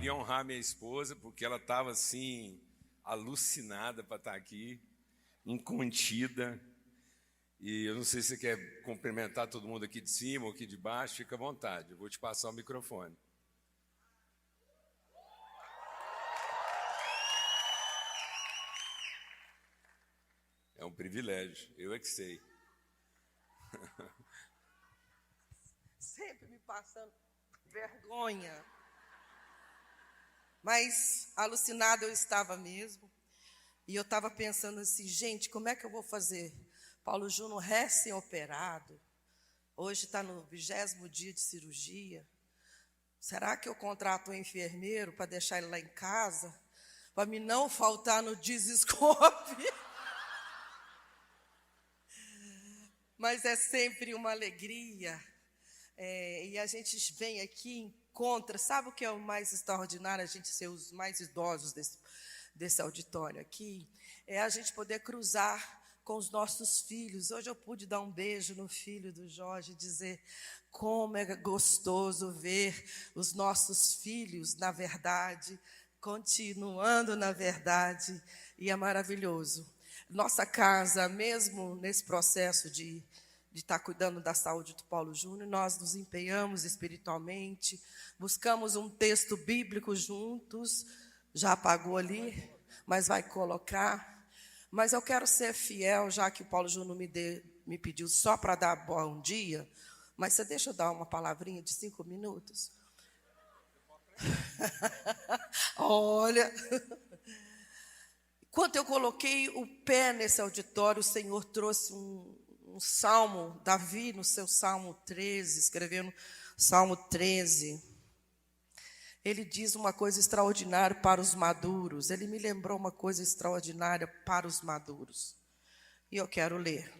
queria honrar minha esposa, porque ela estava assim, alucinada para estar aqui, incontida. E eu não sei se você quer cumprimentar todo mundo aqui de cima ou aqui de baixo, fica à vontade, eu vou te passar o microfone. É um privilégio, eu é que sei. Sempre me passando vergonha. Mas alucinada eu estava mesmo. E eu estava pensando assim, gente, como é que eu vou fazer? Paulo Júnior recém-operado. Hoje está no 20º dia de cirurgia. Será que eu contrato um enfermeiro para deixar ele lá em casa? Para me não faltar no desescope? Mas é sempre uma alegria. E a gente vem aqui, encontra. Sabe o que é o mais extraordinário? A gente ser os mais idosos desse auditório aqui. É a gente poder cruzar com os nossos filhos. Hoje eu pude dar um beijo no filho do Jorge e dizer como é gostoso ver os nossos filhos, na verdade, continuando na verdade, e é maravilhoso. Nossa casa, mesmo nesse processo de estar cuidando da saúde do Paulo Júnior, nós nos empenhamos espiritualmente, buscamos um texto bíblico juntos, já apagou ali, mas vai colocar. Mas eu quero ser fiel, já que o Paulo Júnior me pediu só para dar bom dia, mas você deixa eu dar uma palavrinha de 5 minutos? Olha, enquanto eu coloquei o pé nesse auditório, o Senhor trouxe um salmo, Davi no seu Salmo 13, escrevendo Salmo 13, ele diz uma coisa extraordinária para os maduros. Ele me lembrou uma coisa extraordinária para os maduros. E eu quero ler.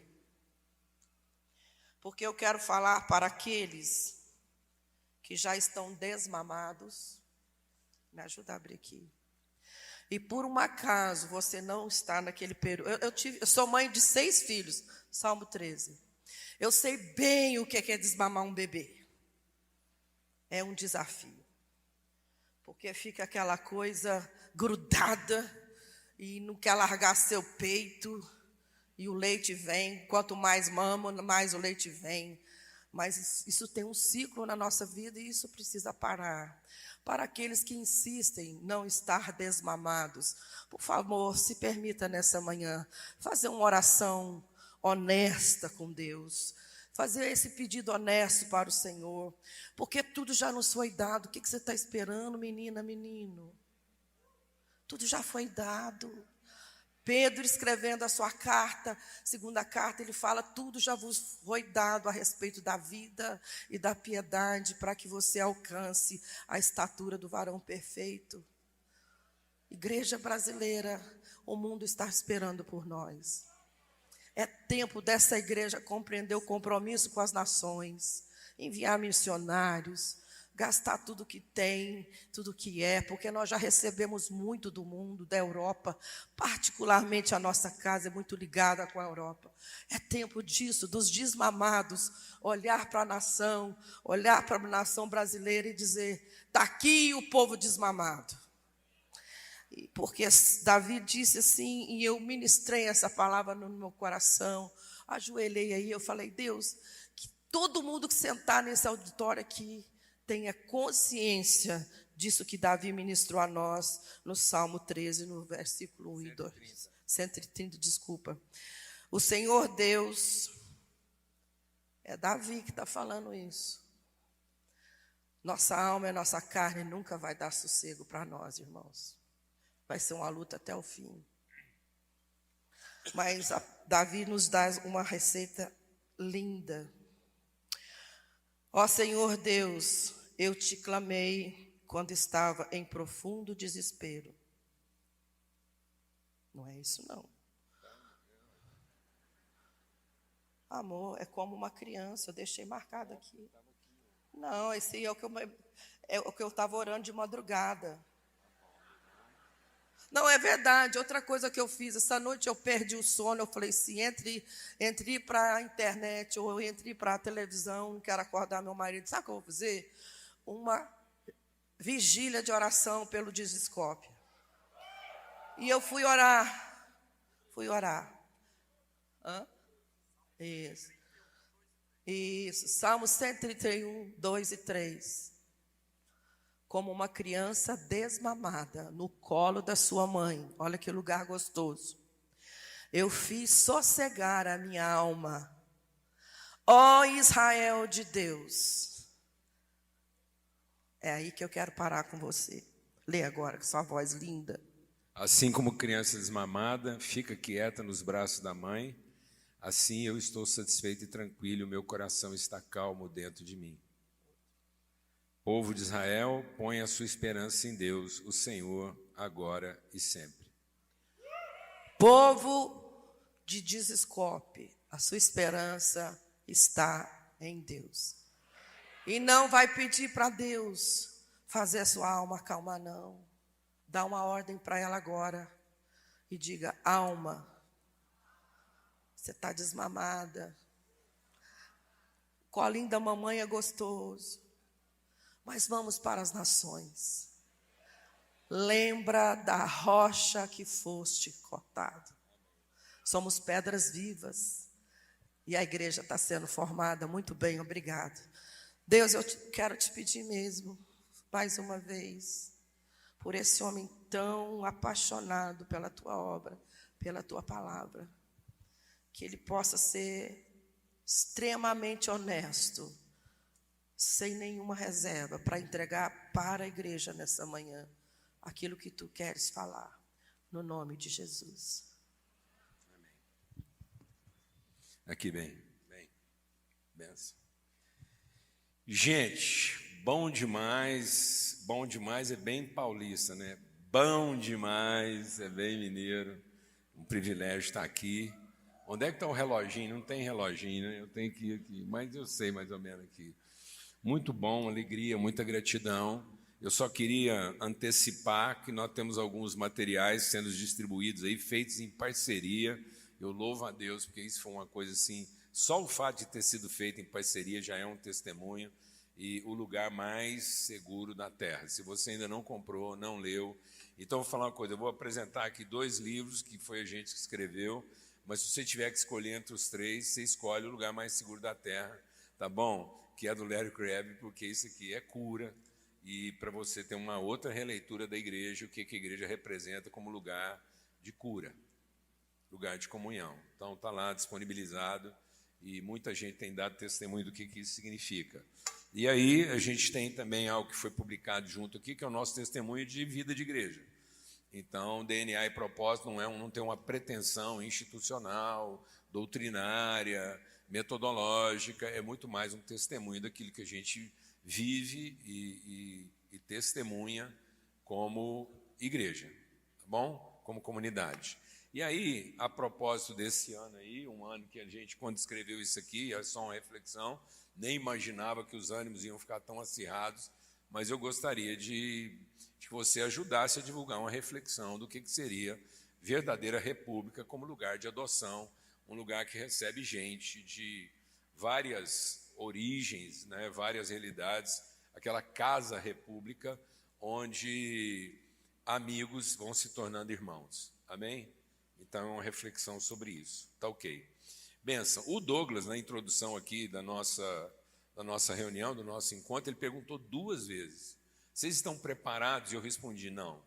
Porque eu quero falar para aqueles que já estão desmamados. Me ajuda a abrir aqui. E por um acaso você não está naquele período. Eu sou mãe de 6 filhos, Salmo 13. Eu sei bem o que é desmamar um bebê. É um desafio. Porque fica aquela coisa grudada e não quer largar seu peito. E o leite vem, quanto mais mama, mais o leite vem. Mas isso tem um ciclo na nossa vida e isso precisa parar. Para aqueles que insistem em não estar desmamados, por favor, se permita nessa manhã fazer uma oração honesta com Deus. Fazer esse pedido honesto para o Senhor. Porque tudo já nos foi dado. O que você está esperando, menina, menino? Tudo já foi dado. Pedro, escrevendo a sua carta, segunda carta, ele fala, tudo já vos foi dado a respeito da vida e da piedade, para que você alcance a estatura do varão perfeito. Igreja brasileira, o mundo está esperando por nós. É tempo dessa igreja compreender o compromisso com as nações, enviar missionários, gastar tudo que tem, tudo que é, porque nós já recebemos muito do mundo, da Europa, particularmente a nossa casa é muito ligada com a Europa. É tempo disso, dos desmamados, olhar para a nação brasileira e dizer, está aqui o povo desmamado. Porque Davi disse assim, e eu ministrei essa palavra no meu coração, ajoelhei aí, eu falei, Deus, que todo mundo que sentar nesse auditório aqui tenha consciência disso que Davi ministrou a nós no Salmo 13, no versículo 1 e 2. 130, desculpa. O Senhor Deus, é Davi que está falando isso. Nossa alma e nossa carne nunca vai dar sossego para nós, irmãos. Vai ser uma luta até o fim. Mas Davi nos dá uma receita linda. Ó Senhor Deus, eu te clamei quando estava em profundo desespero. Não é isso, não. Amor, é como uma criança, eu deixei marcado aqui. Não, esse aí é o que eu estava orando de madrugada. Não, é verdade. Outra coisa que eu fiz, essa noite eu perdi o sono, eu falei assim, entre ir para a internet ou entre ir para a televisão, não quero acordar meu marido. Sabe o que eu vou fazer? Uma vigília de oração pelo Dizescope. E eu fui orar. Hã? Isso. Salmo 131, 2 e 3. Como uma criança desmamada no colo da sua mãe. Olha que lugar gostoso. Eu fiz sossegar a minha alma. Ó Israel de Deus. É aí que eu quero parar com você. Lê agora com sua voz linda. Assim como criança desmamada, fica quieta nos braços da mãe, assim eu estou satisfeito e tranquilo, e o meu coração está calmo dentro de mim. Povo de Israel, põe a sua esperança em Deus, o Senhor, agora e sempre. Povo de Dizescope, a sua esperança está em Deus. E não vai pedir para Deus fazer a sua alma acalmar, não. Dá uma ordem para ela agora e diga: alma, você está desmamada. O colinho da mamãe é gostoso, mas vamos para as nações. Lembra da rocha que foste cortado. Somos pedras vivas e a igreja está sendo formada. Muito bem, obrigado. Deus, eu quero te pedir mesmo, mais uma vez, por esse homem tão apaixonado pela tua obra, pela tua palavra, que ele possa ser extremamente honesto, sem nenhuma reserva, para entregar para a igreja nessa manhã aquilo que tu queres falar, no nome de Jesus. Amém. Aqui, bem. Benção. Gente, bom demais é bem paulista, né? Bom demais é bem mineiro, um privilégio estar aqui. Onde é que está o reloginho? Não tem reloginho, né? Eu tenho que ir aqui, mas eu sei mais ou menos aqui. Muito bom, alegria, muita gratidão. Eu só queria antecipar que nós temos alguns materiais sendo distribuídos aí, feitos em parceria. Eu louvo a Deus, porque isso foi uma coisa assim, só o fato de ter sido feito em parceria já é um testemunho. E o lugar mais seguro da terra. Se você ainda não comprou, não leu, então vou falar uma coisa, eu vou apresentar aqui 2 livros que foi a gente que escreveu, mas se você tiver que escolher entre os 3, você escolhe o lugar mais seguro da terra, tá bom? Que é do Larry Crabb, porque isso aqui é cura, e para você ter uma outra releitura da igreja, o que a igreja representa como lugar de cura, lugar de comunhão. Então está lá disponibilizado, e muita gente tem dado testemunho do que isso significa. E aí a gente tem também algo que foi publicado junto aqui, que é o nosso testemunho de vida de igreja. Então, DNA e propósito não tem uma pretensão institucional, doutrinária, metodológica, é muito mais um testemunho daquilo que a gente vive e testemunha como igreja, tá bom? Como comunidade. E aí, a propósito desse ano aí, um ano que a gente, quando escreveu isso aqui, é só uma reflexão, nem imaginava que os ânimos iam ficar tão acirrados, mas eu gostaria de que você ajudasse a divulgar uma reflexão do que seria verdadeira república como lugar de adoção, um lugar que recebe gente de várias origens, né, várias realidades, aquela casa república onde amigos vão se tornando irmãos. Amém? Então é uma reflexão sobre isso. Tá ok. Benção. O Douglas, na introdução aqui da nossa reunião, do nosso encontro, ele perguntou 2 vezes: vocês estão preparados? E eu respondi: não.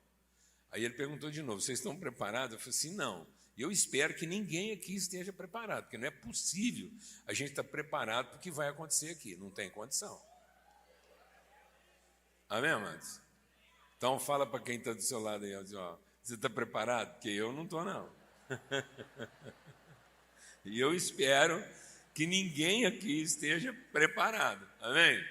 Aí ele perguntou de novo: vocês estão preparados? Eu falei assim: não. E eu espero que ninguém aqui esteja preparado, porque não é possível a gente estar preparado para o que vai acontecer aqui. Não tem condição. Amém, amados? Então fala para quem está do seu lado aí, ó, você está preparado? Porque eu não estou, não. E eu espero que ninguém aqui esteja preparado, amém?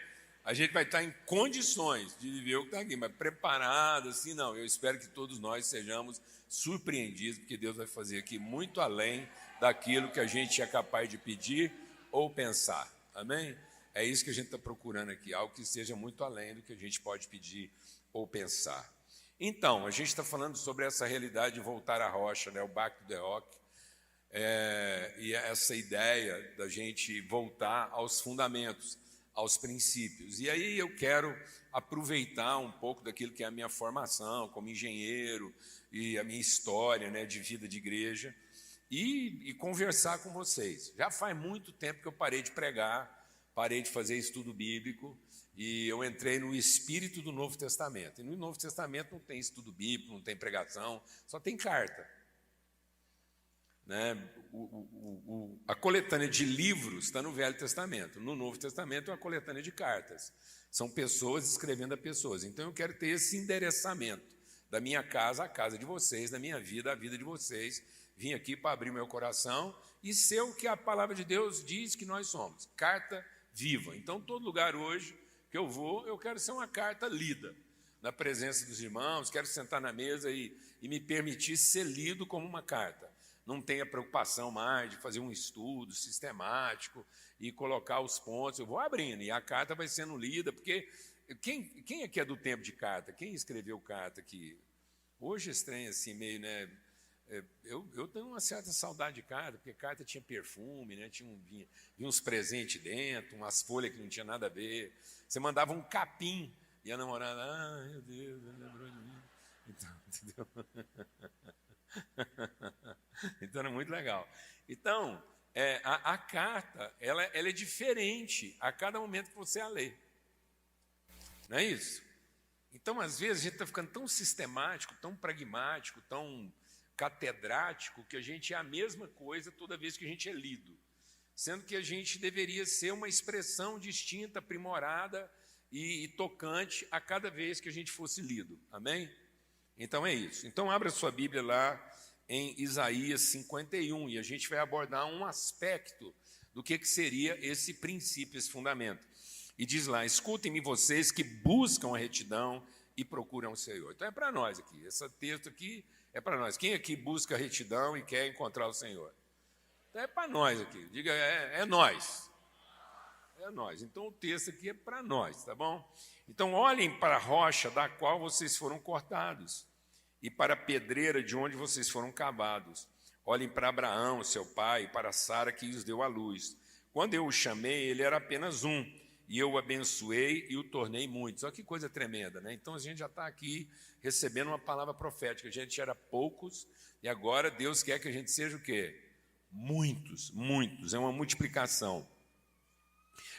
A gente vai estar em condições de viver o que está aqui, mas preparado assim, não. Eu espero que todos nós sejamos surpreendidos, porque Deus vai fazer aqui muito além daquilo que a gente é capaz de pedir ou pensar, amém? É isso que a gente está procurando aqui, algo que seja muito além do que a gente pode pedir ou pensar. Então, a gente está falando sobre essa realidade de voltar à rocha, né? O Back to the Rock. E essa ideia da gente voltar aos fundamentos, aos princípios. E aí eu quero aproveitar um pouco daquilo que é a minha formação como engenheiro e a minha história, né, de vida de igreja e conversar com vocês. Já faz muito tempo que eu parei de pregar, parei de fazer estudo bíblico e eu entrei no espírito do Novo Testamento. E no Novo Testamento não tem estudo bíblico, não tem pregação, só tem carta. Né? A coletânea de livros está no Velho Testamento. No Novo Testamento é uma coletânea de cartas. São pessoas escrevendo a pessoas. Então eu quero ter esse endereçamento da minha casa à casa de vocês, da minha vida à vida de vocês. Vim aqui para abrir meu coração e ser o que a palavra de Deus diz que nós somos, carta viva. Então todo lugar hoje que eu vou, eu quero ser uma carta lida na presença dos irmãos, quero sentar na mesa e me permitir ser lido como uma carta. Não tenha preocupação mais de fazer um estudo sistemático e colocar os pontos. Eu vou abrindo e a carta vai sendo lida, porque quem aqui é do tempo de carta? Quem escreveu carta aqui? Hoje estranho assim, meio, né? Eu tenho uma certa saudade de carta, porque carta tinha perfume, né? Vinha uns presentes dentro, umas folhas que não tinha nada a ver. Você mandava um capim e a namorada, meu Deus, ele lembrou de mim. Então, entendeu? Então era muito legal. Então, a carta, ela é diferente a cada momento que você a lê. Não é isso? Então, às vezes, a gente está ficando tão sistemático, tão pragmático, tão catedrático, que a gente é a mesma coisa toda vez que a gente é lido. Sendo que a gente deveria ser uma expressão distinta, aprimorada e tocante a cada vez que a gente fosse lido. Amém? Então é isso. Então abra sua Bíblia lá em Isaías 51 e a gente vai abordar um aspecto do que seria esse princípio, esse fundamento. E diz lá, escutem-me vocês que buscam a retidão e procuram o Senhor. Então é para nós aqui, esse texto aqui é para nós. Quem aqui busca a retidão e quer encontrar o Senhor? Então é para nós aqui, diga, é nós. É nós. Então o texto aqui é para nós, tá bom? Então olhem para a rocha da qual vocês foram cortados e para a pedreira de onde vocês foram cavados. Olhem para Abraão, seu pai, e para Sara que os deu à luz. Quando eu o chamei, ele era apenas um, e eu o abençoei e o tornei muitos. Olha que coisa tremenda, né? Então a gente já está aqui recebendo uma palavra profética. A gente era poucos e agora Deus quer que a gente seja o quê? Muitos, muitos. É uma multiplicação.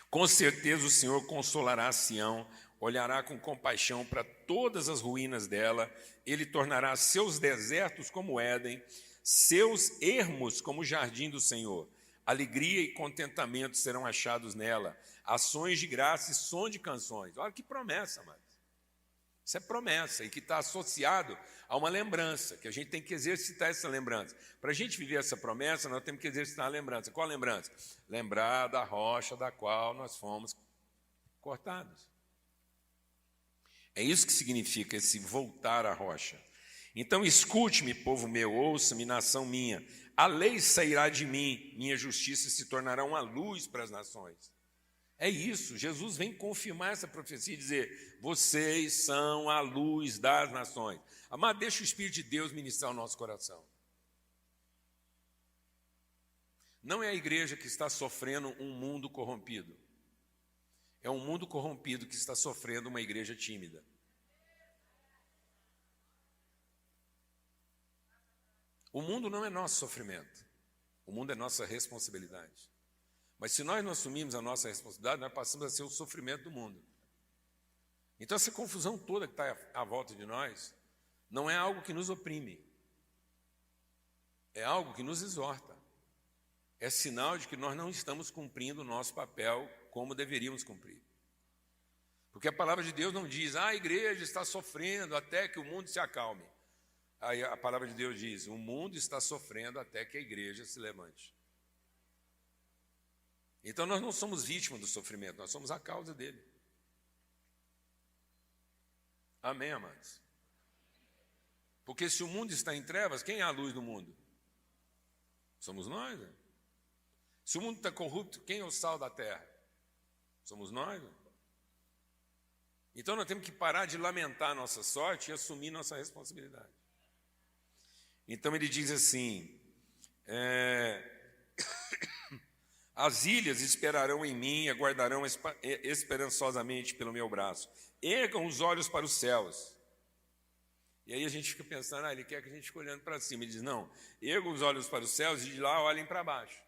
Com certeza o Senhor consolará Sião, olhará com compaixão para todas as ruínas dela, ele tornará seus desertos como Éden, seus ermos como o jardim do Senhor. Alegria e contentamento serão achados nela, ações de graça e som de canções. Olha que promessa, mano. Isso é promessa e que está associado a uma lembrança, que a gente tem que exercitar essa lembrança. Para a gente viver essa promessa, nós temos que exercitar a lembrança. Qual a lembrança? Lembrar da rocha da qual nós fomos cortados. É isso que significa esse voltar à rocha. Então escute-me, povo meu, ouça-me, nação minha. A lei sairá de mim, minha justiça se tornará uma luz para as nações. É isso, Jesus vem confirmar essa profecia e dizer, vocês são a luz das nações. Amado, deixa o Espírito de Deus ministrar o nosso coração. Não é a igreja que está sofrendo um mundo corrompido. É um mundo corrompido que está sofrendo uma igreja tímida. O mundo não é nosso sofrimento. O mundo é nossa responsabilidade. Mas se nós não assumirmos a nossa responsabilidade, nós passamos a ser o sofrimento do mundo. Então essa confusão toda que está à volta de nós, não é algo que nos oprime. É algo que nos exorta. É sinal de que nós não estamos cumprindo o nosso papel como deveríamos cumprir. Porque a palavra de Deus não diz, a igreja está sofrendo até que o mundo se acalme. Aí a palavra de Deus diz, o mundo está sofrendo até que a igreja se levante. Então nós não somos vítimas do sofrimento, nós somos a causa dele. Amém, amados? Porque se o mundo está em trevas, quem é a luz do mundo? Somos nós. Né? Se o mundo está corrupto, quem é o sal da terra? Somos nós. Né? Então nós temos que parar de lamentar a nossa sorte e assumir nossa responsabilidade. Então ele diz assim, As ilhas esperarão em mim e aguardarão esperançosamente pelo meu braço. Ergam os olhos para os céus. E aí a gente fica pensando, ele quer que a gente fique olhando para cima. Ele diz, não, ergam os olhos para os céus e de lá olhem para baixo.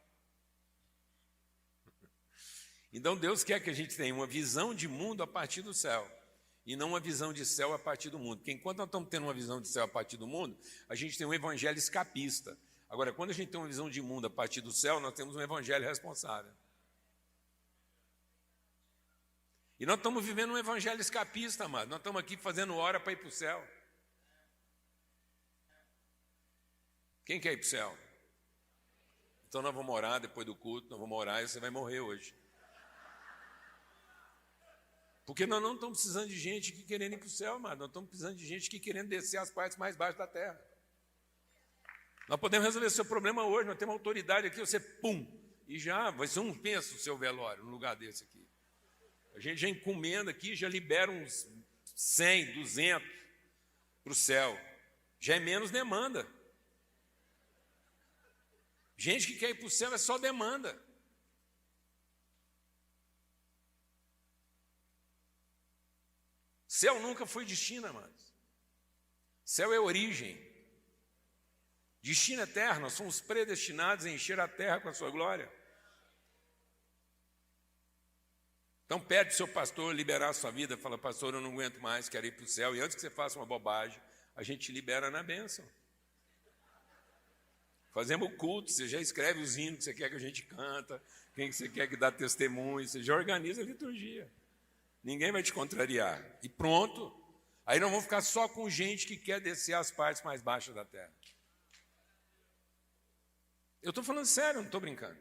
Então Deus quer que a gente tenha uma visão de mundo a partir do céu. E não uma visão de céu a partir do mundo. Porque enquanto nós estamos tendo uma visão de céu a partir do mundo, a gente tem um evangelho escapista. Agora, quando a gente tem uma visão de mundo a partir do céu, nós temos um evangelho responsável. E nós estamos vivendo um evangelho escapista, amado. Nós estamos aqui fazendo hora para ir para o céu. Quem quer ir para o céu? Então nós vamos orar depois do culto, nós vamos orar e você vai morrer hoje. Porque nós não estamos precisando de gente que querendo ir para o céu, amado. Nós estamos precisando de gente que querendo descer as partes mais baixas da terra. Nós podemos resolver seu problema hoje, nós temos autoridade aqui, você pum, e já vai ser um penso o seu velório, num lugar desse aqui. A gente já encomenda aqui, já libera uns 100, 200 para o céu. Já é menos demanda. Gente que quer ir para o céu é só demanda. Céu nunca foi destino, amados. Céu é origem. Destino eterno, nós somos predestinados a encher a terra com a sua glória. Então pede para o seu pastor liberar a sua vida, fala, pastor, eu não aguento mais, quero ir para o céu. E antes que você faça uma bobagem, a gente te libera na bênção. Fazemos o culto, você já escreve os hinos que você quer que a gente canta, quem que você quer que dá testemunho, você já organiza a liturgia. Ninguém vai te contrariar. E pronto. Aí não vamos ficar só com gente que quer descer as partes mais baixas da terra. Eu estou falando sério, não estou brincando.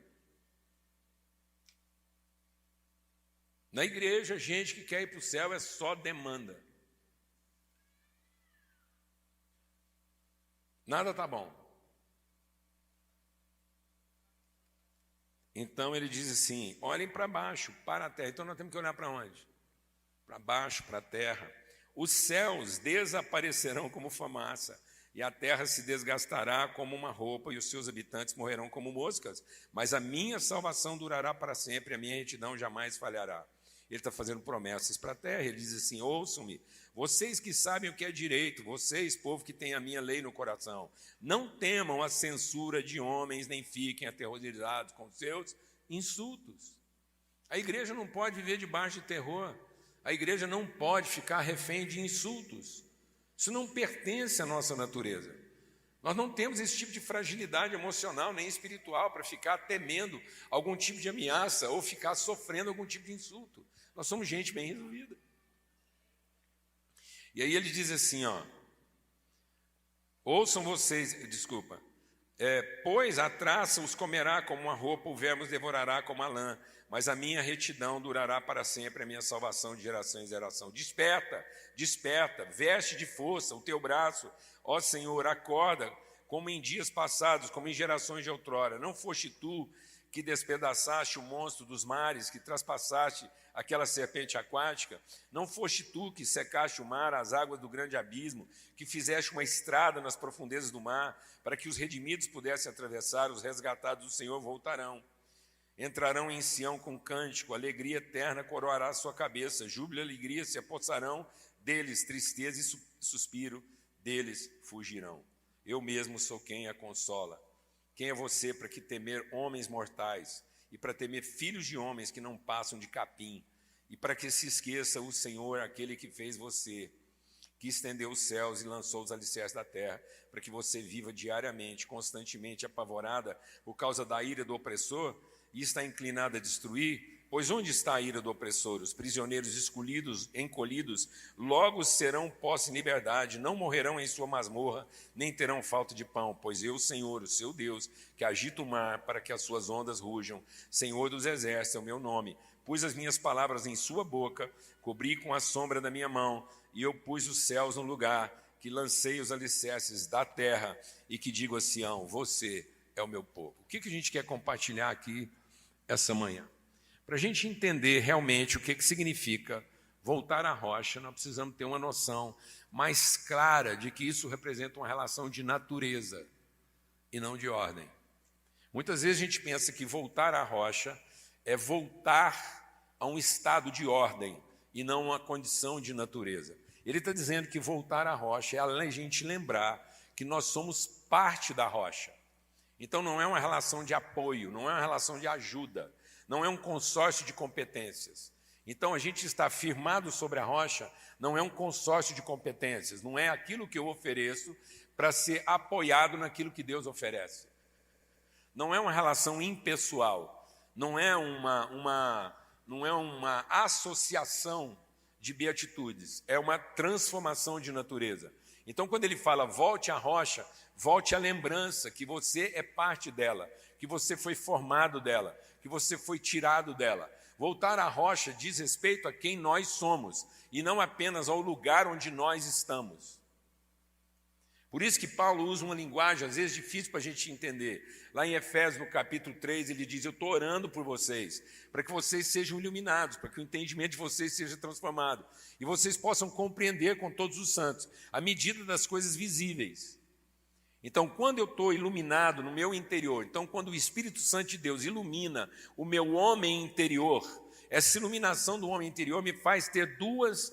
Na igreja, gente que quer ir para o céu é só demanda. Nada está bom. Então ele diz assim, olhem para baixo, para a terra. Então nós temos que olhar para onde? Para baixo, para a terra. Os céus desaparecerão como fumaça, e a terra se desgastará como uma roupa, e os seus habitantes morrerão como moscas. Mas a minha salvação durará para sempre, a minha retidão jamais falhará. Ele está fazendo promessas para a terra, ele diz assim, ouçam-me, vocês que sabem o que é direito, vocês, povo que tem a minha lei no coração, não temam a censura de homens, nem fiquem aterrorizados com seus insultos. A igreja não pode viver debaixo de terror, a igreja não pode ficar refém de insultos. Isso não pertence à nossa natureza. Nós não temos esse tipo de fragilidade emocional nem espiritual para ficar temendo algum tipo de ameaça ou ficar sofrendo algum tipo de insulto. Nós somos gente bem resolvida. E aí ele diz assim, ouçam vocês, pois a traça os comerá como uma roupa, o verme os devorará como a lã, mas a minha retidão durará para sempre, a minha salvação de geração em geração. Desperta, desperta, veste de força o teu braço, ó Senhor, acorda, como em dias passados, como em gerações de outrora. Não foste tu que despedaçaste o monstro dos mares, que traspassaste aquela serpente aquática? Não foste tu que secaste o mar, as águas do grande abismo, que fizeste uma estrada nas profundezas do mar, para que os redimidos pudessem atravessar, os resgatados do Senhor voltarão. Entrarão em Sião com cântico, alegria eterna coroará a sua cabeça, júbilo e alegria se apossarão deles, tristeza e suspiro deles fugirão. Eu mesmo sou quem a consola. Quem é você para que temer homens mortais e para temer filhos de homens que não passam de capim, e para que se esqueça o Senhor, aquele que fez você, que estendeu os céus e lançou os alicerces da terra, para que você viva diariamente, constantemente apavorada por causa da ira do opressor, e está inclinado a destruir? Pois onde está a ira do opressor? Os prisioneiros escolhidos, encolhidos, logo serão postos em liberdade, não morrerão em sua masmorra, nem terão falta de pão, pois eu, Senhor, o seu Deus, que agita o mar para que as suas ondas rujam, Senhor dos exércitos é o meu nome, pus as minhas palavras em sua boca, cobri com a sombra da minha mão, e eu pus os céus no lugar, que lancei os alicerces da terra, e que digo a Sião, você é o meu povo. O que a gente quer compartilhar aqui essa manhã? Para a gente entender realmente o que significa voltar à rocha, nós precisamos ter uma noção mais clara de que isso representa uma relação de natureza e não de ordem. Muitas vezes a gente pensa que voltar à rocha é voltar a um estado de ordem e não uma condição de natureza. Ele está dizendo que voltar à rocha é a gente lembrar que nós somos parte da rocha. Então não é uma relação de apoio, não é uma relação de ajuda, não é um consórcio de competências. Então a gente está firmado sobre a rocha, não é um consórcio de competências, não é aquilo que eu ofereço para ser apoiado naquilo que Deus oferece. Não é uma relação impessoal, não é uma associação de beatitudes, é uma transformação de natureza. Então, quando ele fala volte à rocha, volte à lembrança que você é parte dela, que você foi formado dela, que você foi tirado dela. Voltar à rocha diz respeito a quem nós somos e não apenas ao lugar onde nós estamos. Por isso que Paulo usa uma linguagem, às vezes, difícil para a gente entender. Lá em Efésios, no capítulo 3, ele diz, eu estou orando por vocês, para que vocês sejam iluminados, para que o entendimento de vocês seja transformado, e vocês possam compreender com todos os santos, a medida das coisas visíveis. Então, quando eu estou iluminado no meu interior, então quando o Espírito Santo de Deus ilumina o meu homem interior, essa iluminação do homem interior me faz ter duas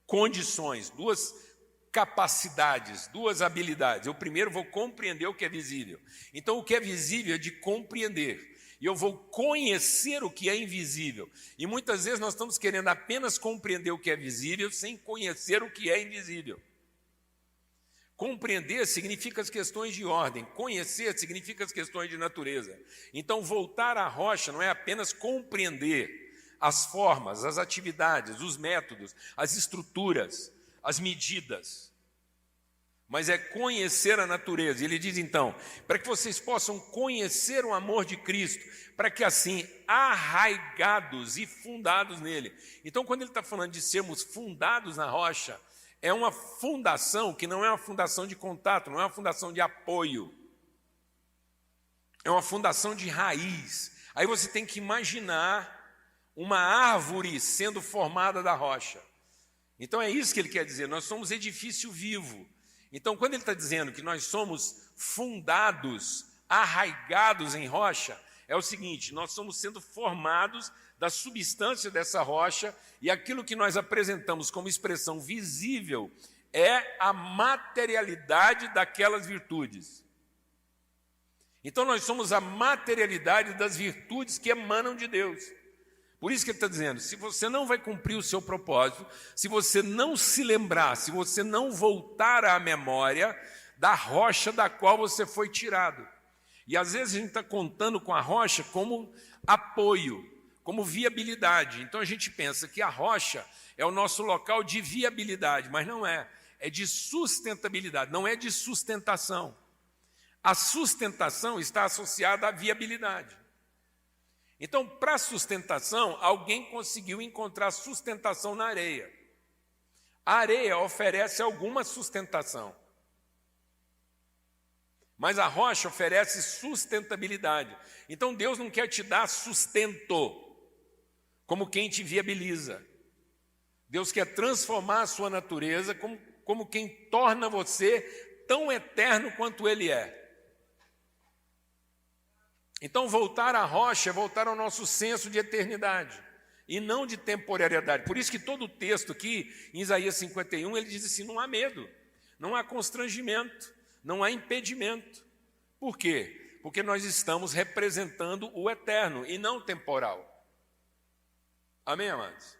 condições, duas capacidades, duas habilidades. Eu primeiro vou compreender o que é visível. Então, o que é visível é de compreender. E eu vou conhecer o que é invisível. E muitas vezes nós estamos querendo apenas compreender o que é visível sem conhecer o que é invisível. Compreender significa as questões de ordem, conhecer significa as questões de natureza. Então, voltar à rocha não é apenas compreender as formas, as atividades, os métodos, as estruturas, as medidas, mas é conhecer a natureza. Ele diz então, para que vocês possam conhecer o amor de Cristo, para que assim, arraigados e fundados nele. Então, quando ele está falando de sermos fundados na rocha, é uma fundação que não é uma fundação de contato, não é uma fundação de apoio, é uma fundação de raiz. Aí você tem que imaginar uma árvore sendo formada da rocha. Então é isso que ele quer dizer, nós somos edifício vivo. Então quando ele está dizendo que nós somos fundados, arraigados em rocha, é o seguinte, nós somos sendo formados da substância dessa rocha e aquilo que nós apresentamos como expressão visível é a materialidade daquelas virtudes. Então nós somos a materialidade das virtudes que emanam de Deus. Por isso que ele está dizendo, se você não vai cumprir o seu propósito, se você não se lembrar, se você não voltar à memória da rocha da qual você foi tirado. E às vezes a gente está contando com a rocha como apoio, como viabilidade. Então a gente pensa que a rocha é o nosso local de viabilidade, mas não é. É de sustentabilidade, não é de sustentação. A sustentação está associada à viabilidade. Então, para sustentação, alguém conseguiu encontrar sustentação na areia. A areia oferece alguma sustentação. Mas a rocha oferece sustentabilidade. Então, Deus não quer te dar sustento, como quem te viabiliza. Deus quer transformar a sua natureza como quem torna você tão eterno quanto Ele é. Então, voltar à rocha é voltar ao nosso senso de eternidade e não de temporariedade. Por isso que todo o texto aqui, em Isaías 51, ele diz assim, não há medo, não há constrangimento, não há impedimento. Por quê? Porque nós estamos representando o eterno e não o temporal. Amém, amados?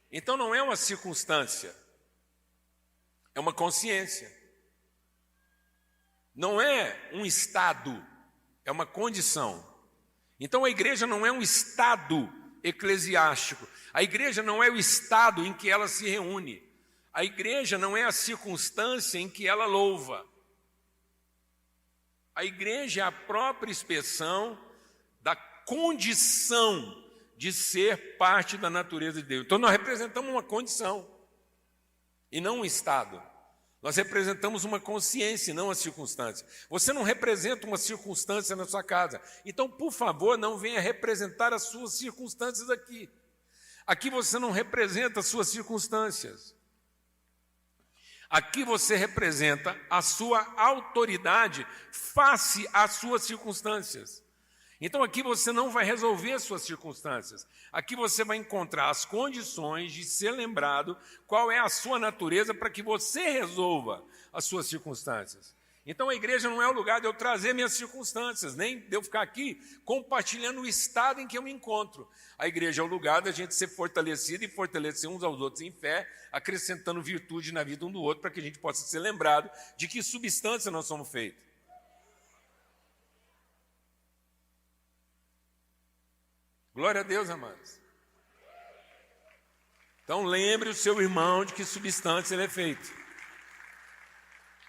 Então, não é uma circunstância, é uma consciência. Não é um estado, é uma condição. Então a igreja não é um estado eclesiástico. A igreja não é o estado em que ela se reúne. A igreja não é a circunstância em que ela louva. A igreja é a própria expressão da condição de ser parte da natureza de Deus. Então nós representamos uma condição e não um estado. Nós representamos uma consciência e não uma circunstância. Você não representa uma circunstância na sua casa. Então, por favor, não venha representar as suas circunstâncias aqui. Aqui você não representa as suas circunstâncias. Aqui você representa a sua autoridade face às suas circunstâncias. Então aqui você não vai resolver as suas circunstâncias. Aqui você vai encontrar as condições de ser lembrado qual é a sua natureza para que você resolva as suas circunstâncias. Então a igreja não é o lugar de eu trazer minhas circunstâncias, nem de eu ficar aqui compartilhando o estado em que eu me encontro. A igreja é o lugar da gente ser fortalecido e fortalecer uns aos outros em fé, acrescentando virtude na vida um do outro, para que a gente possa ser lembrado de que substância nós somos feitos. Glória a Deus, amados. Então lembre o seu irmão de que substância ele é feito.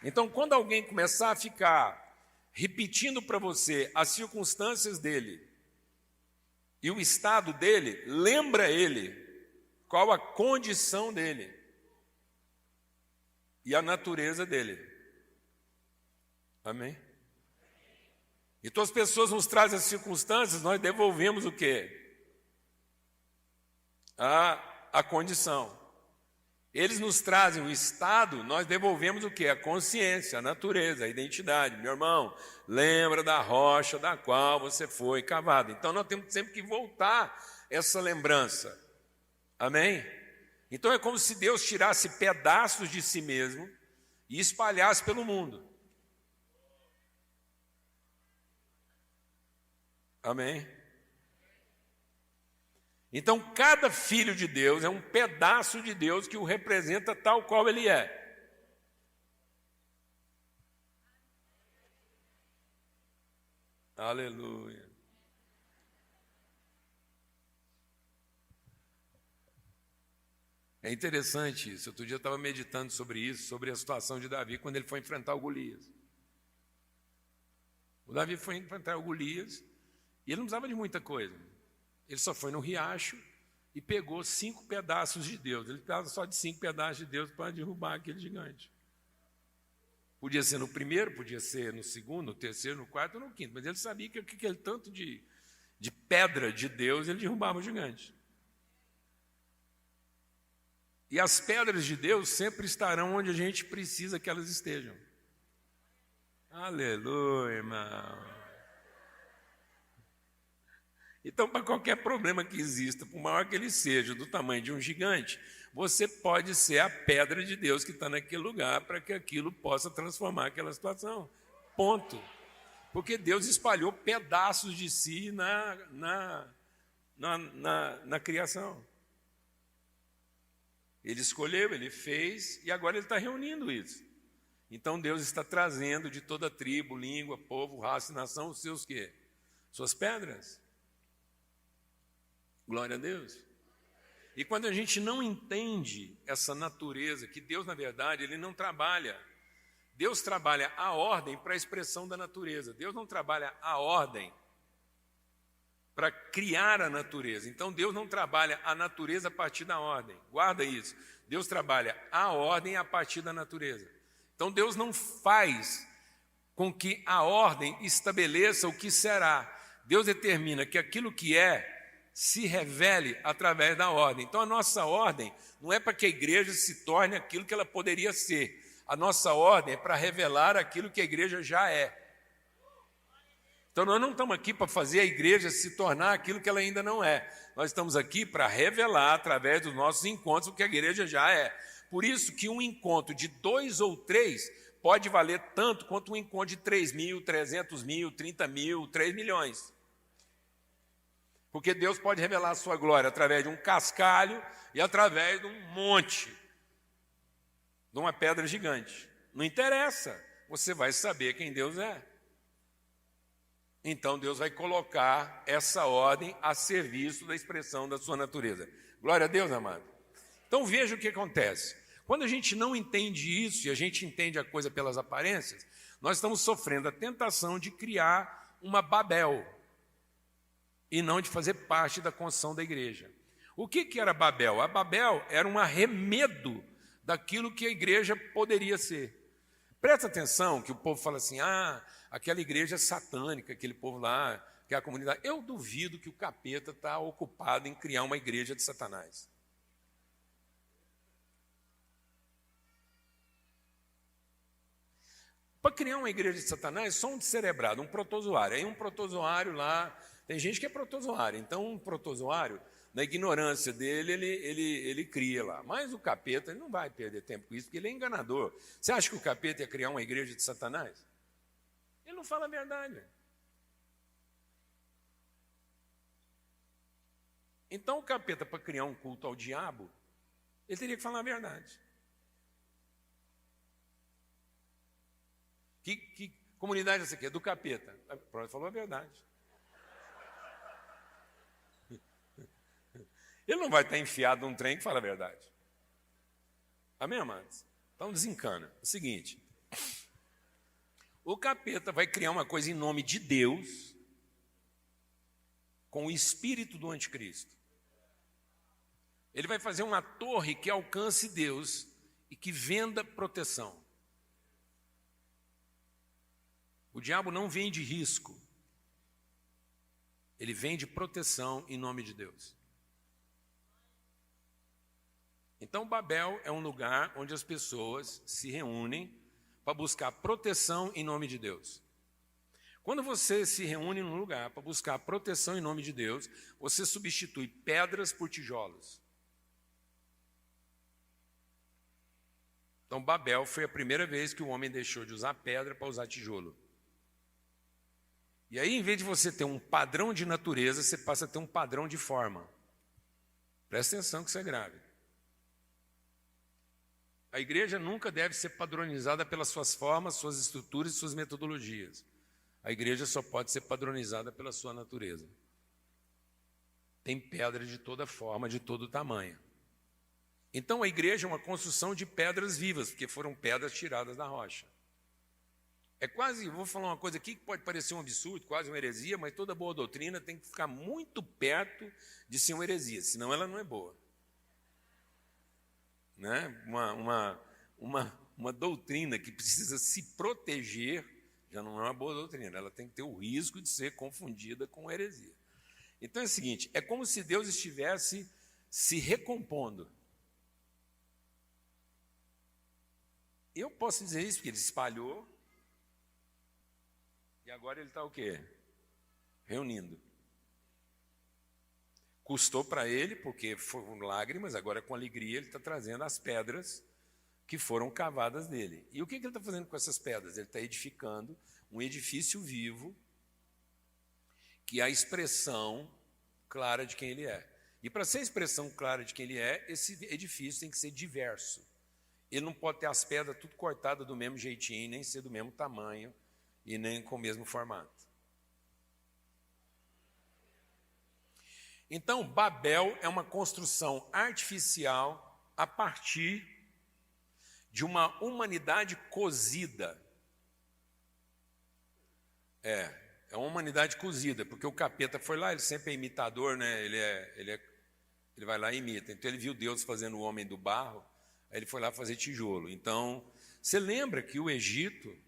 Então, quando alguém começar a ficar repetindo para você as circunstâncias dele e o estado dele, lembra ele qual a condição dele e a natureza dele. Amém? Então as pessoas nos trazem as circunstâncias, nós devolvemos o quê? A condição. Eles nos trazem o estado, nós devolvemos o quê? A consciência, a natureza, a identidade. Meu irmão, lembra da rocha da qual você foi cavado. Então nós temos sempre que voltar essa lembrança. Amém? Então é como se Deus tirasse pedaços de si mesmo e espalhasse pelo mundo. Amém? Então, cada filho de Deus é um pedaço de Deus que o representa tal qual ele é. Aleluia. É interessante isso. Outro dia eu estava meditando sobre isso, sobre a situação de Davi quando ele foi enfrentar o Golias. O Davi foi enfrentar o Golias e ele não precisava de muita coisa. Ele só foi no riacho e pegou 5 pedaços de Deus. Ele precisava só de 5 pedaços de Deus para derrubar aquele gigante. Podia ser no primeiro, podia ser no segundo, no terceiro, no quarto ou no quinto. Mas ele sabia que aquele tanto de pedra de Deus, ele derrubava o gigante. E as pedras de Deus sempre estarão onde a gente precisa que elas estejam. Aleluia, irmão. Então, para qualquer problema que exista, por maior que ele seja, do tamanho de um gigante, você pode ser a pedra de Deus que está naquele lugar para que aquilo possa transformar aquela situação. Ponto. Porque Deus espalhou pedaços de si na criação. Ele escolheu, ele fez e agora ele está reunindo isso. Então Deus está trazendo de toda tribo, língua, povo, raça e nação os seus quê? Suas pedras. Glória a Deus. E quando a gente não entende essa natureza, que Deus, na verdade, ele não trabalha. Deus trabalha a ordem para a expressão da natureza. Deus não trabalha a ordem para criar a natureza. Então, Deus não trabalha a natureza a partir da ordem. Guarda isso. Deus trabalha a ordem a partir da natureza. Então, Deus não faz com que a ordem estabeleça o que será. Deus determina que aquilo que é se revele através da ordem. Então, a nossa ordem não é para que a igreja se torne aquilo que ela poderia ser. A nossa ordem é para revelar aquilo que a igreja já é. Então, nós não estamos aqui para fazer a igreja se tornar aquilo que ela ainda não é. Nós estamos aqui para revelar, através dos nossos encontros, o que a igreja já é. Por isso que um encontro de 2 ou 3 pode valer tanto quanto um encontro de 3 mil, 300 mil, 30 mil, 3 milhões. Porque Deus pode revelar a sua glória através de um cascalho e através de um monte, de uma pedra gigante. Não interessa, você vai saber quem Deus é. Então Deus vai colocar essa ordem a serviço da expressão da sua natureza. Glória a Deus, amado. Então veja o que acontece. Quando a gente não entende isso e a gente entende a coisa pelas aparências, nós estamos sofrendo a tentação de criar uma Babel e não de fazer parte da construção da igreja. O que era Babel? A Babel era um arremedo daquilo que a igreja poderia ser. Presta atenção que o povo fala assim, aquela igreja é satânica, aquele povo lá, que é a comunidade. Eu duvido que o capeta está ocupado em criar uma igreja de Satanás. Para criar uma igreja de Satanás, só um descerebrado, um protozoário. Aí um protozoário lá, tem gente que é protozoário, então um protozoário, na ignorância dele, ele cria lá. Mas o capeta, ele não vai perder tempo com isso, porque ele é enganador. Você acha que o capeta ia criar uma igreja de Satanás? Ele não fala a verdade. Então o capeta, para criar um culto ao diabo, ele teria que falar a verdade. Que comunidade é essa aqui? É do capeta. Pronto, falou a verdade. Ele não vai estar enfiado num trem que fala a verdade. Amém, amados? Então desencana. É o seguinte, o capeta vai criar uma coisa em nome de Deus com o espírito do anticristo. Ele vai fazer uma torre que alcance Deus e que venda proteção. O diabo não vende risco. Ele vende proteção em nome de Deus. Então, Babel é um lugar onde as pessoas se reúnem para buscar proteção em nome de Deus. Quando você se reúne num lugar para buscar proteção em nome de Deus, você substitui pedras por tijolos. Então, Babel foi a primeira vez que o homem deixou de usar pedra para usar tijolo. E aí, em vez de você ter um padrão de natureza, você passa a ter um padrão de forma. Presta atenção que isso é grave. A igreja nunca deve ser padronizada pelas suas formas, suas estruturas e suas metodologias. A igreja só pode ser padronizada pela sua natureza. Tem pedra de toda forma, de todo tamanho. Então a igreja é uma construção de pedras vivas, porque foram pedras tiradas da rocha. É quase, vou falar uma coisa aqui que pode parecer um absurdo, quase uma heresia, mas toda boa doutrina tem que ficar muito perto de ser uma heresia, senão ela não é boa. Né? Uma doutrina que precisa se proteger já não é uma boa doutrina, ela tem que ter o risco de ser confundida com heresia. Então é o seguinte, é como se Deus estivesse se recompondo. Eu posso dizer isso porque ele espalhou e agora ele está o quê? Reunindo. Custou para ele, porque foram lágrimas, agora com alegria ele está trazendo as pedras que foram cavadas dele. E o que ele está fazendo com essas pedras? Ele está edificando um edifício vivo, que é a expressão clara de quem ele é. E para ser a expressão clara de quem ele é, esse edifício tem que ser diverso. Ele não pode ter as pedras tudo cortadas do mesmo jeitinho, nem ser do mesmo tamanho e nem com o mesmo formato. Então, Babel é uma construção artificial a partir de uma humanidade cozida. É uma humanidade cozida, porque o capeta foi lá, ele sempre é imitador, né? Ele vai lá e imita. Então, ele viu Deus fazendo o homem do barro, aí ele foi lá fazer tijolo. Então, você lembra que o Egito...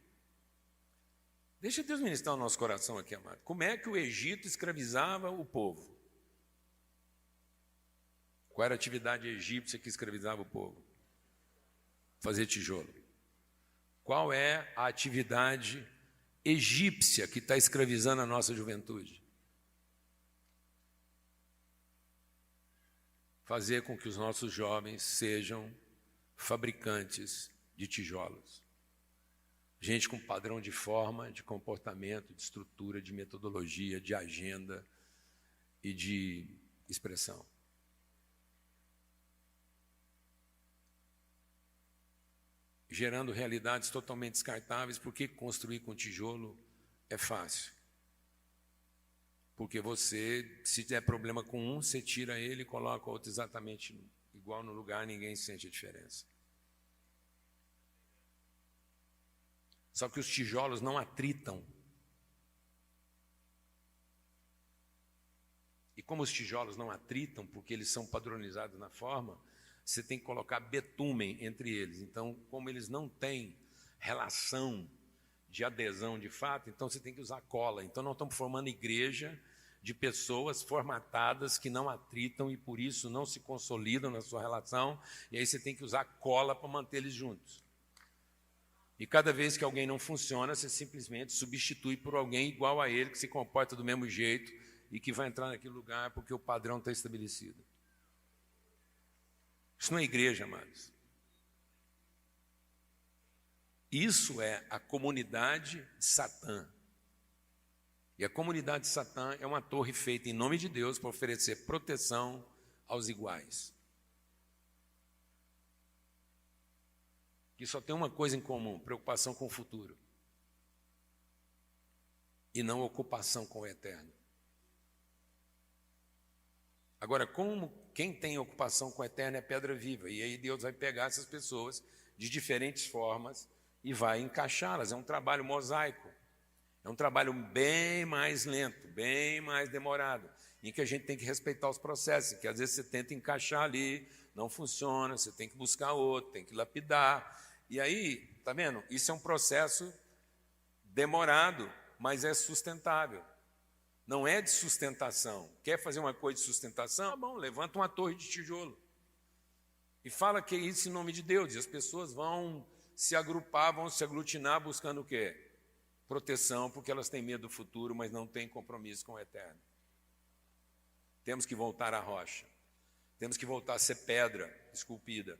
Deixa Deus ministrar o nosso coração aqui, amado. Como é que o Egito escravizava o povo? Qual era a atividade egípcia que escravizava o povo? Fazer tijolo. Qual é a atividade egípcia que está escravizando a nossa juventude? Fazer com que os nossos jovens sejam fabricantes de tijolos. Gente com padrão de forma, de comportamento, de estrutura, de metodologia, de agenda e de expressão. Gerando realidades totalmente descartáveis, porque construir com tijolo é fácil. Porque você, se der problema com um, você tira ele e coloca outro exatamente igual no lugar, ninguém sente a diferença. Só que os tijolos não atritam. E como os tijolos não atritam, porque eles são padronizados na forma, você tem que colocar betumen entre eles. Então, como eles não têm relação de adesão de fato, então você tem que usar cola. Então, nós estamos formando igreja de pessoas formatadas que não atritam e, por isso, não se consolidam na sua relação. E aí você tem que usar cola para manter eles juntos. E cada vez que alguém não funciona, você simplesmente substitui por alguém igual a ele, que se comporta do mesmo jeito e que vai entrar naquele lugar porque o padrão está estabelecido. Isso não é igreja, amados. Isso é a comunidade de Satã. E a comunidade de Satã é uma torre feita em nome de Deus para oferecer proteção aos iguais. Que só tem uma coisa em comum: preocupação com o futuro. E não ocupação com o eterno. Agora, como quem tem ocupação com o eterno é pedra viva, e aí Deus vai pegar essas pessoas de diferentes formas e vai encaixá-las. É um trabalho mosaico. É um trabalho bem mais lento, bem mais demorado, em que a gente tem que respeitar os processos, que às vezes você tenta encaixar ali, não funciona, você tem que buscar outro, tem que lapidar. E aí, tá vendo? Isso é um processo demorado, mas é sustentável. Não é de sustentação. Quer fazer uma coisa de sustentação? Tá bom, levanta uma torre de tijolo. E fala que é isso em nome de Deus. E as pessoas vão se agrupar, vão se aglutinar buscando o quê? Proteção, porque elas têm medo do futuro, mas não têm compromisso com o eterno. Temos que voltar à rocha. Temos que voltar a ser pedra esculpida.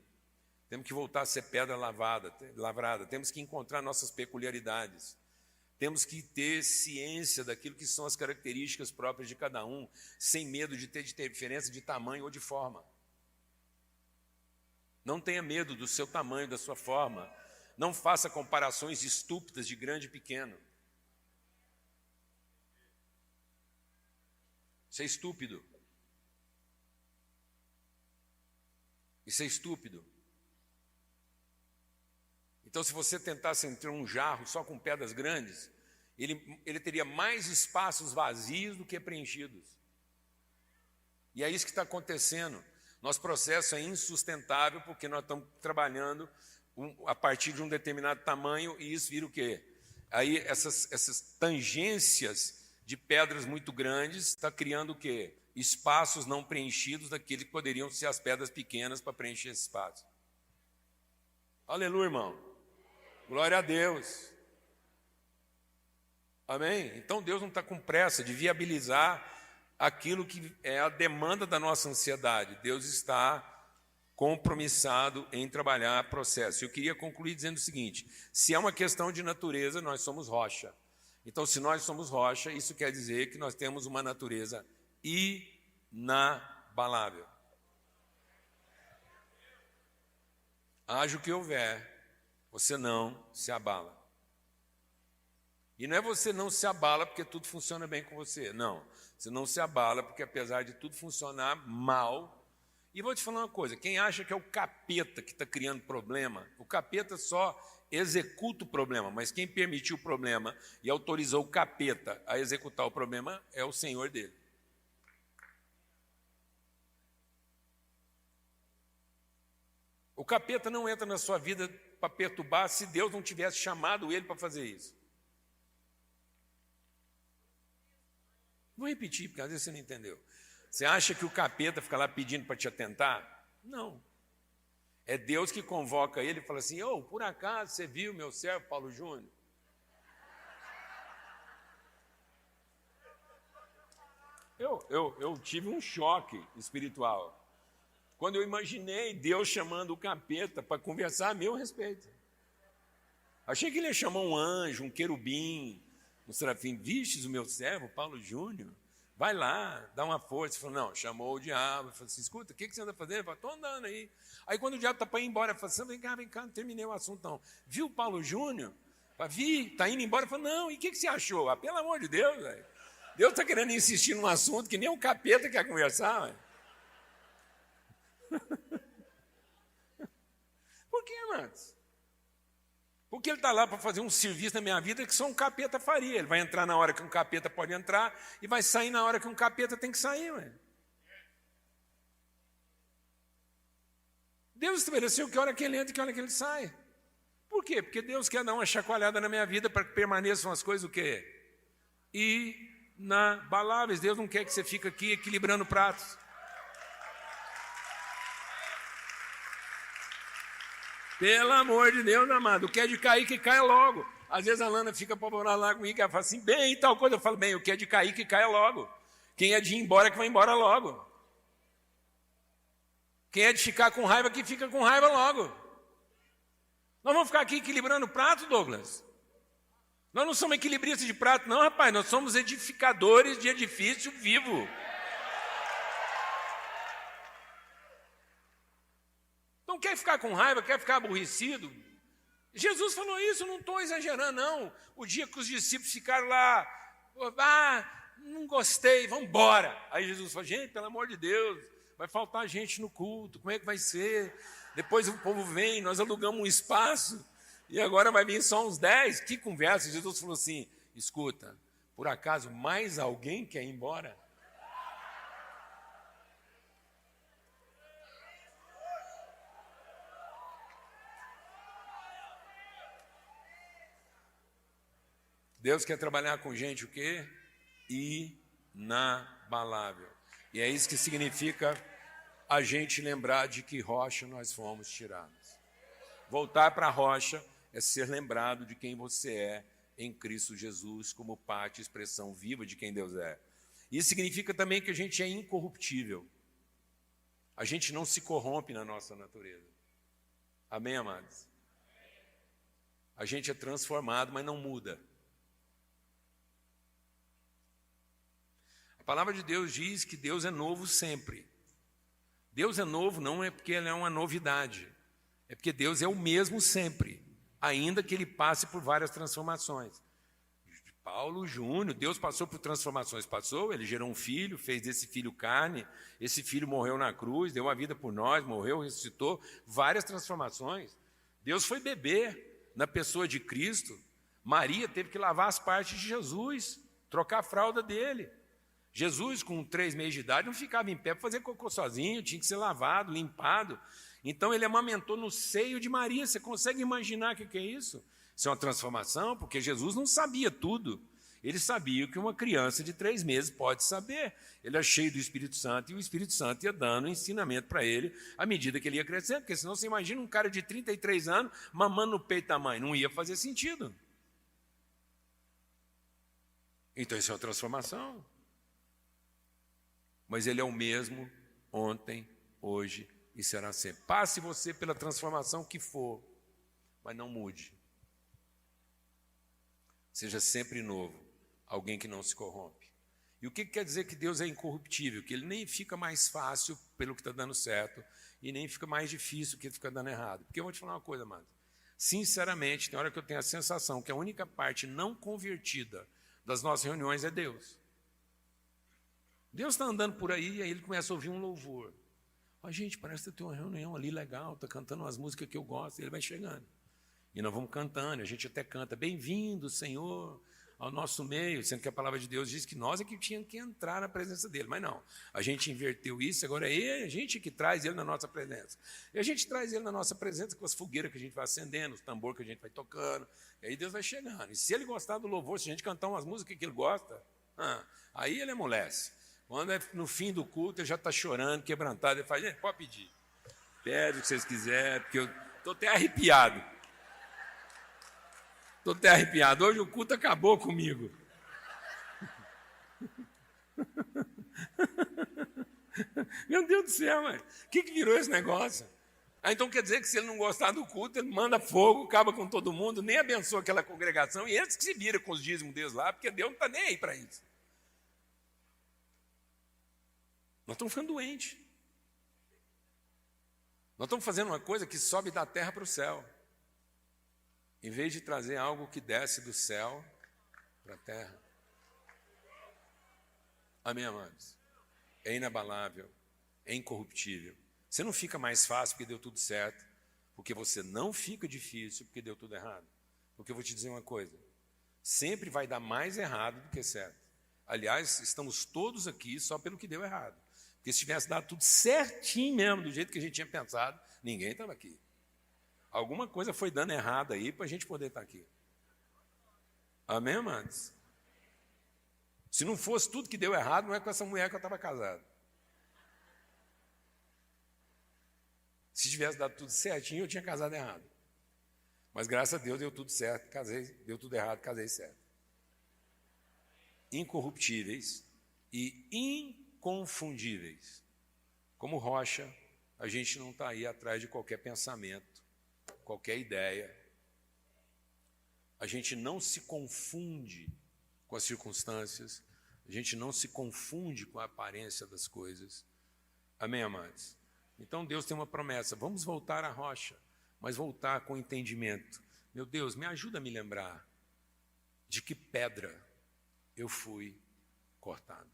Temos que voltar a ser pedra lavrada. Temos que encontrar nossas peculiaridades. Temos que ter ciência daquilo que são as características próprias de cada um, sem medo de ter diferença de tamanho ou de forma. Não tenha medo do seu tamanho, da sua forma. Não faça comparações estúpidas de grande e pequeno. Isso é estúpido. Isso é estúpido. Então, se você tentasse entrar um jarro só com pedras grandes, ele teria mais espaços vazios do que preenchidos. E é isso que está acontecendo. Nosso processo é insustentável porque nós estamos trabalhando a partir de um determinado tamanho e isso vira o quê? Aí essas tangências de pedras muito grandes está criando o quê? Espaços não preenchidos daqueles que poderiam ser as pedras pequenas para preencher esse espaço. Aleluia, irmão. Glória a Deus. Amém? Então Deus não está com pressa de viabilizar aquilo que é a demanda da nossa ansiedade. Deus está compromissado em trabalhar processo. Eu queria concluir dizendo o seguinte: se é uma questão de natureza, nós somos rocha. Então, se nós somos rocha, isso quer dizer que nós temos uma natureza inabalável. Haja o que houver, você não se abala. E não é você não se abala porque tudo funciona bem com você. Não, você não se abala porque apesar de tudo funcionar mal... E vou te falar uma coisa, quem acha que é o capeta que está criando problema, o capeta só executa o problema, mas quem permitiu o problema e autorizou o capeta a executar o problema é o Senhor dele. O capeta não entra na sua vida para perturbar se Deus não tivesse chamado ele para fazer isso. Vou repetir, porque às vezes você não entendeu. Você acha que o capeta fica lá pedindo para te atentar? Não. É Deus que convoca ele e fala assim: ô, por acaso você viu meu servo Paulo Júnior? Eu tive um choque espiritual quando eu imaginei Deus chamando o capeta para conversar a meu respeito. Achei que ele ia chamar um anjo, um querubim, um serafim. Vistes o meu servo Paulo Júnior? Vai lá, dá uma força. Ele falou, não, chamou o diabo. Falou assim, escuta, o que você anda fazendo? Ele falou, estou andando aí. Aí quando o diabo está para ir embora, ele falou assim, vem cá, não terminei o assunto não. Viu o Paulo Júnior? Vi, está indo embora. Ele falou, não, e o que você achou? Ah, pelo amor de Deus, velho. Deus está querendo insistir num assunto que nem um capeta quer conversar, velho. Por que, amados? Porque ele está lá para fazer um serviço na minha vida que só um capeta faria. Ele vai entrar na hora que um capeta pode entrar e vai sair na hora que um capeta tem que sair. Ué. Deus estabeleceu que hora que ele entra e que hora que ele sai. Por quê? Porque Deus quer dar uma chacoalhada na minha vida para que permaneçam as coisas o quê? Inabaláveis. Deus não quer que você fique aqui equilibrando pratos. Pelo amor de Deus, amado, o que é de cair, que caia logo. Às vezes a Lana fica apavorada lá comigo, ela fala assim, bem, e tal coisa. Eu falo, bem, o que é de cair, que caia logo. Quem é de ir embora, que vai embora logo. Quem é de ficar com raiva, que fica com raiva logo. Nós vamos ficar aqui equilibrando o prato, Douglas? Nós não somos equilibristas de prato, não, rapaz. Nós somos edificadores de edifício vivo. Então, quer ficar com raiva, quer ficar aborrecido? Jesus falou isso, não estou exagerando, não. O dia que os discípulos ficaram lá, não gostei, vamos embora. Aí Jesus falou, gente, pelo amor de Deus, vai faltar gente no culto, como é que vai ser? Depois o povo vem, nós alugamos um espaço, e agora vai vir só uns 10. Que conversa? Jesus falou assim, escuta, por acaso mais alguém quer ir embora? Deus quer trabalhar com gente o quê? Inabalável. E é isso que significa a gente lembrar de que rocha nós fomos tirados. Voltar para a rocha é ser lembrado de quem você é em Cristo Jesus, como parte, expressão viva de quem Deus é. Isso significa também que a gente é incorruptível. A gente não se corrompe na nossa natureza. Amém, amados? A gente é transformado, mas não muda. A palavra de Deus diz que Deus é novo sempre. Deus é novo não é porque Ele é uma novidade, é porque Deus é o mesmo sempre, ainda que Ele passe por várias transformações. Paulo Júnior, Deus passou por transformações, passou, Ele gerou um filho, fez desse filho carne, esse filho morreu na cruz, deu uma vida por nós, morreu, ressuscitou, várias transformações. Deus foi bebê na pessoa de Cristo. Maria teve que lavar as partes de Jesus, trocar a fralda dele. Jesus, com 3 meses de idade, não ficava em pé para fazer cocô sozinho, tinha que ser lavado, limpado. Então, ele amamentou no seio de Maria. Você consegue imaginar o que é isso? Isso é uma transformação, porque Jesus não sabia tudo. Ele sabia o que uma criança de 3 meses pode saber. Ele é cheio do Espírito Santo, e o Espírito Santo ia dando ensinamento para ele à medida que ele ia crescendo, porque senão você imagina um cara de 33 anos mamando no peito da mãe. Não ia fazer sentido. Então, isso é uma transformação. Mas Ele é o mesmo ontem, hoje e será sempre. Passe você pela transformação que for, mas não mude. Seja sempre novo, alguém que não se corrompe. E o que quer dizer que Deus é incorruptível? Que Ele nem fica mais fácil pelo que está dando certo e nem fica mais difícil porque fica dando errado. Porque eu vou te falar uma coisa, amado. Sinceramente, tem hora que eu tenho a sensação que a única parte não convertida das nossas reuniões é Deus. Deus está andando por aí e aí Ele começa a ouvir um louvor. Gente, parece que tem uma reunião ali legal, está cantando umas músicas que eu gosto, e Ele vai chegando. E nós vamos cantando, a gente até canta, bem-vindo, Senhor, ao nosso meio, sendo que a palavra de Deus diz que nós é que tínhamos que entrar na presença dEle. Mas não, a gente inverteu isso, agora é a gente que traz Ele na nossa presença. E a gente traz Ele na nossa presença com as fogueiras que a gente vai acendendo, os tambores que a gente vai tocando, e aí Deus vai chegando. E se Ele gostar do louvor, se a gente cantar umas músicas que Ele gosta, aí Ele amolece. Quando é no fim do culto, ele já está chorando, quebrantado. Ele fala, gente, pode pedir. Pede o que vocês quiserem, porque eu estou até arrepiado. Estou até arrepiado. Hoje o culto acabou comigo. Meu Deus do céu, mano. O que virou esse negócio? Então quer dizer que se ele não gostar do culto, ele manda fogo, acaba com todo mundo, nem abençoa aquela congregação, e eles que se viram com os dízimos deles lá, porque Deus não está nem aí para isso. Nós estamos ficando doentes. Nós estamos fazendo uma coisa que sobe da terra para o céu, em vez de trazer algo que desce do céu para a terra. Amém, amados? É inabalável, é incorruptível. Você não fica mais fácil porque deu tudo certo, porque você não fica difícil porque deu tudo errado. Porque eu vou te dizer uma coisa, sempre vai dar mais errado do que certo. Aliás, estamos todos aqui só pelo que deu errado. Porque se tivesse dado tudo certinho mesmo, do jeito que a gente tinha pensado, ninguém estava aqui. Alguma coisa foi dando errado aí para a gente poder estar aqui. Amém, amados? Se não fosse tudo que deu errado, não é com essa mulher que eu estava casado. Se tivesse dado tudo certinho, eu tinha casado errado. Mas graças a Deus deu tudo certo, casei, deu tudo errado, casei certo. Incorruptíveis e inconfundíveis. Como rocha, a gente não está aí atrás de qualquer pensamento, qualquer ideia. A gente não se confunde com as circunstâncias, a gente não se confunde com a aparência das coisas. Amém, amados? Então Deus tem uma promessa, vamos voltar à rocha, mas voltar com entendimento. Meu Deus, me ajuda a me lembrar de que pedra eu fui cortado.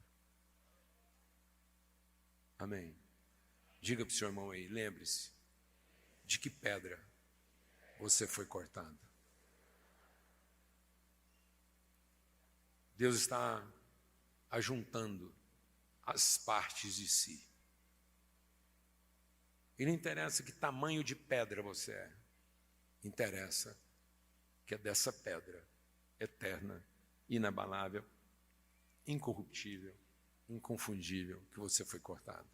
Amém? Diga para o seu irmão aí, lembre-se, de que pedra você foi cortado. Deus está ajuntando as partes de si. E não interessa que tamanho de pedra você é, interessa que é dessa pedra eterna, inabalável, incorruptível, inconfundível, que você foi cortado.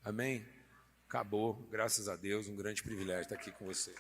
Amém? Acabou, graças a Deus, um grande privilégio estar aqui com você.